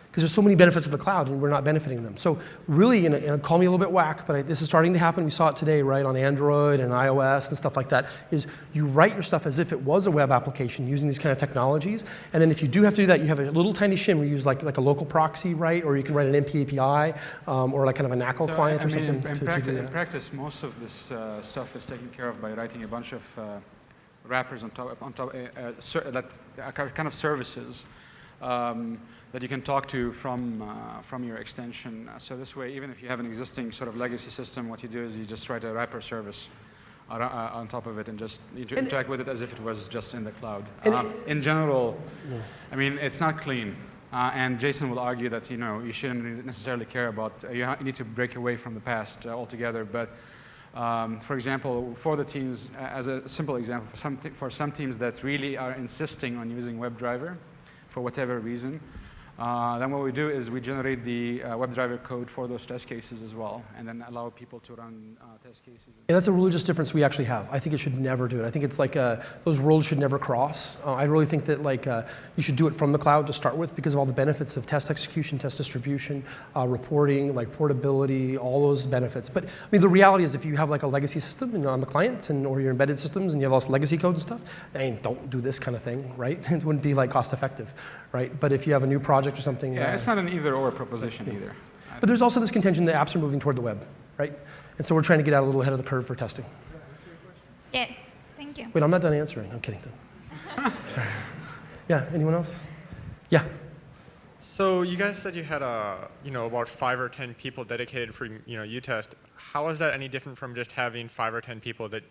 Because there's so many benefits of the cloud and we're not benefiting them. So really, call me a little bit whack, but this is starting to happen. We saw it today, right, on Android and iOS and stuff like that, is you write your stuff as if it was a web application using these kind of technologies. And then if you do have to do that, you have a little tiny shim where you use like a local proxy, right? Or you can write an MP API or like kind of a NACL client or something to do that. In practice, most of this stuff is taken care of by writing a bunch of wrappers on top that are kind of services that you can talk to from your extension. So this way, even if you have an existing sort of legacy system, what you do is you just write a wrapper service on top of it and just interact with it as if it was just in the cloud. In general, I mean, it's not clean. And Jason will argue that you shouldn't necessarily care about, you need to break away from the past altogether. But for example, for the teams, as a simple example, for some teams that really are insisting on using WebDriver for whatever reason, then what we do is we generate the WebDriver code for those test cases as well, and then allow people to run test cases. Yeah, that's a religious difference we actually have. I think it should never do it. I think it's like those worlds should never cross. I really think that you should do it from the cloud to start with because of all the benefits of test execution, test distribution, reporting, like portability, all those benefits. But I mean, the reality is if you have like a legacy system on the client or your embedded systems and you have all this legacy code and stuff, don't do this kind of thing, right? It wouldn't be like cost effective, right? But if you have a new project or something. Yeah, it's not an either-or proposition either. But there's also this contention that apps are moving toward the web, right? And so we're trying to get out a little ahead of the curve for testing. Yes, thank you. Wait, I'm not done answering. I'm kidding. Sorry. Yeah, anyone else? Yeah. So you guys said you had about 5 or 10 people dedicated for U-test. How is that any different from just having 5 or 10 people that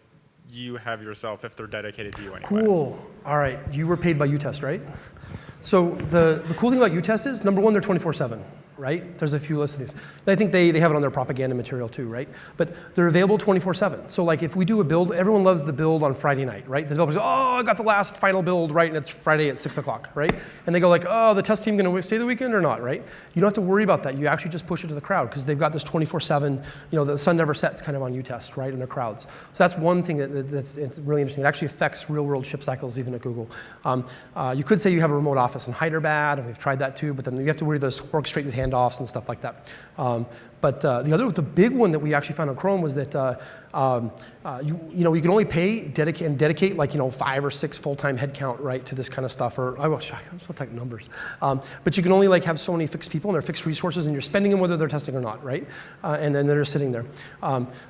you have yourself if they're dedicated to you anyway? Cool. All right. You were paid by U-test, right? So the cool thing about U-test is, number one, they're 24/7, right? There's a few lists of these. And I think they have it on their propaganda material too, right? But they're available 24/7. So like if we do a build, everyone loves the build on Friday night, right? The developers go, oh, I got the last final build, right? And it's Friday at 6 o'clock, right? And they go like, oh, the test team gonna stay the weekend or not, right? You don't have to worry about that. You actually just push it to the crowd because they've got this 24/7, the sun never sets kind of on U-test, right? In their crowds. So that's one thing that's really interesting. It actually affects real world ship cycles even at Google. You could say you have a remote office in Hyderabad, and we've tried that too, but then you have to worry orchestrate these handoffs and stuff like that. But the big one that we actually found on Chrome was that you can only pay dedicate like 5 or 6 full-time headcount, right, to this kind of stuff. Or I'm still talking numbers. But you can only like have so many fixed people and they're fixed resources, and you're spending them whether they're testing or not, right? And then they're just sitting there.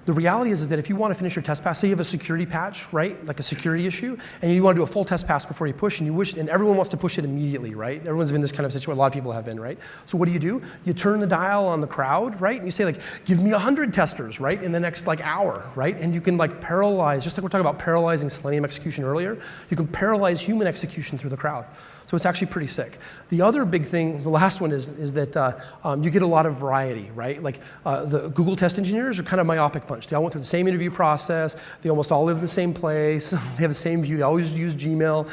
The reality is that if you want to finish your test pass, say you have a security patch, right, like a security issue, and you want to do a full test pass before you push, and everyone wants to push it immediately, right? Everyone's been in this kind of situation. A lot of people have been, right? So what do? You turn the dial on the crowd, right? And you say like, give me 100 testers, right, in the next like hour, right? And you can like paralyze, just like we're talking about paralyzing Selenium execution earlier, you can paralyze human execution through the crowd. So it's actually pretty sick. The other big thing, the last one is that you get a lot of variety, right? Like the Google test engineers are kind of myopic bunch. They all went through the same interview process. They almost all live in the same place. They have the same view. They always use Gmail.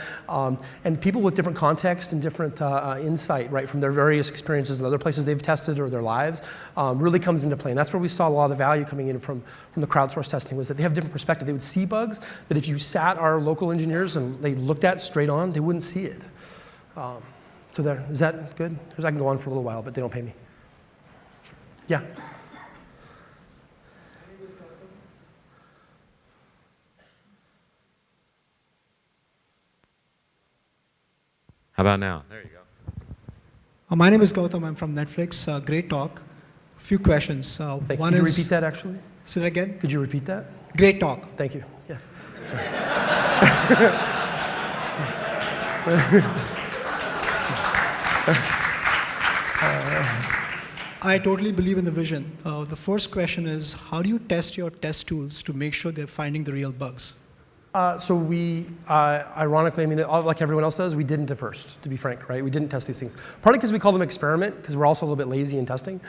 And people with different context and different insight, right, from their various experiences in other places they've tested or their lives really comes into play. And that's where we saw a lot of the value coming in from the crowdsourced testing, was that they have different perspective. They would see bugs that if you sat our local engineers and they looked at straight on, they wouldn't see it. So there, is that good? Because I can go on for a little while, but they don't pay me. Yeah. How about now? There you go. My name is Gautam. I'm from Netflix. Great talk. Few questions. Could you repeat that actually? Say that again. Could you repeat that? Great talk. Thank you. Yeah. I totally believe in the vision. The first question is, how do you test your test tools to make sure they're finding the real bugs? So we, ironically, I mean, like everyone else does, we didn't at first, to be frank, right? We didn't test these things. Partly because we called them experiment, because we're also a little bit lazy in testing.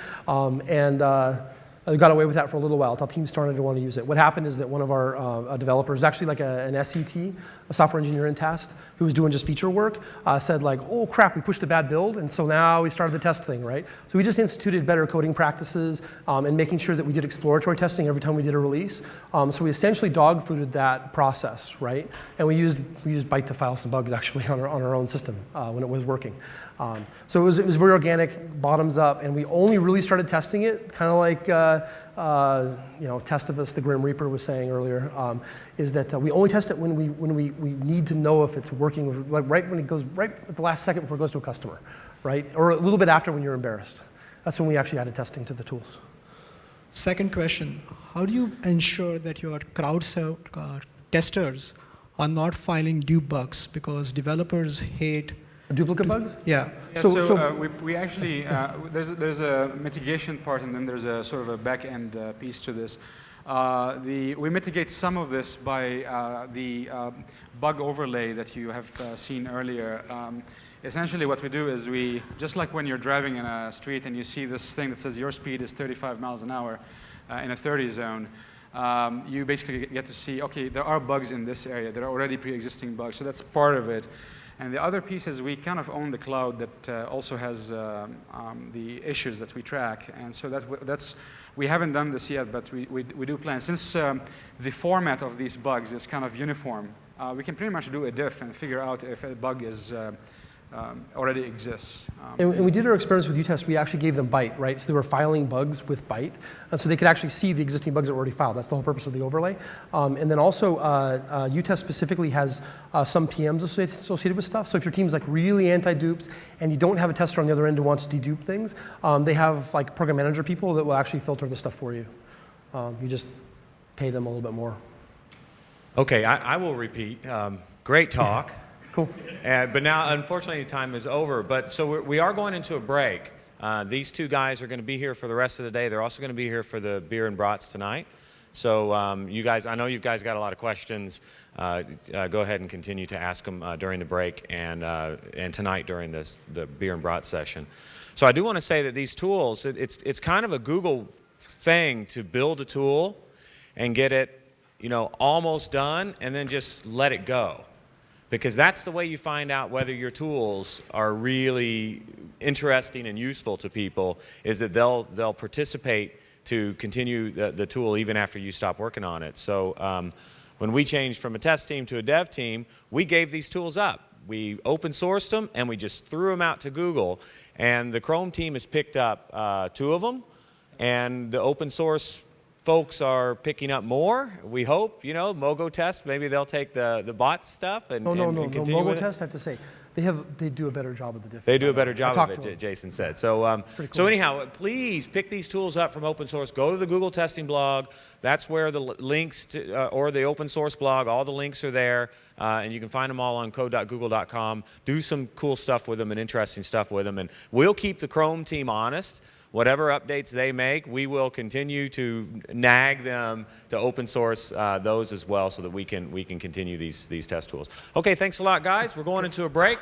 I got away with that for a little while until teams started to want to use it. What happened is that one of our developers, actually like an SET, a software engineer in test, who was doing just feature work, said like, oh crap, we pushed a bad build, and so now we started the test thing, right? So we just instituted better coding practices and making sure that we did exploratory testing every time we did a release. So we essentially dog-fooded that process, right? And we used Byte to file some bugs actually on our own system when it was working. So it was very organic, bottoms up, and we only really started testing it, kind of like Testivus, the Grim Reaper, was saying earlier, is that we only test it when we need to know if it's working, like right when it goes right at the last second before it goes to a customer, right, or a little bit after when you're embarrassed. That's when we actually added testing to the tools. Second question: how do you ensure that your crowdsourced testers are not filing due bugs? Because developers hate Duplicate bugs? Yeah. Yeah, we actually, there's a mitigation part and then there's a sort of a back-end piece to this. We mitigate some of this by the bug overlay that you have seen earlier. Essentially what we do is we, just like when you're driving in a street and you see this thing that says your speed is 35 miles an hour in a 30 zone, you basically get to see, okay, there are bugs in this area. There are already pre-existing bugs, so that's part of it. And the other piece is we kind of own the cloud that also has the issues that we track. And so we haven't done this yet, but we do plan. Since the format of these bugs is kind of uniform, we can pretty much do a diff and figure out if a bug is already exists. And we did our experiments with UTest. We actually gave them byte, right? So they were filing bugs with byte. And so they could actually see the existing bugs that were already filed. That's the whole purpose of the overlay. And then also, UTest specifically has some PMs associated with stuff. So if your team's like really anti-dupes and you don't have a tester on the other end who wants to dedupe things, they have like program manager people that will actually filter the stuff for you. You just pay them a little bit more. Okay, I will repeat. Great talk. Cool. But now, unfortunately, time is over. But so we are going into a break. These two guys are going to be here for the rest of the day. They're also going to be here for the beer and brats tonight. So you guys, I know you guys got a lot of questions. Go ahead and continue to ask them during the break and tonight during the beer and brats session. So I do want to say that these tools, it's kind of a Google thing to build a tool and get it, almost done, and then just let it go. Because that's the way you find out whether your tools are really interesting and useful to people, is that they'll participate to continue the tool even after you stop working on it. So when we changed from a test team to a dev team, we gave these tools up. We open sourced them and we just threw them out to Google. And the Chrome team has picked up 2 of them, and the open source folks are picking up more, we hope. Mogo test, maybe they'll take the bot stuff and continue Mogo with test, I have to say, they do a better job of the diff. They do a better job of it, Jason said. So, cool. So anyhow, please pick these tools up from open source. Go to the Google testing blog. That's where the links to, or the open source blog, all the links are there. And you can find them all on code.google.com. Do some cool stuff with them and interesting stuff with them. And we'll keep the Chrome team honest. Whatever updates they make, we will continue to nag them to open source those as well, so that we can continue these test tools. Okay, thanks a lot, guys. We're going into a break.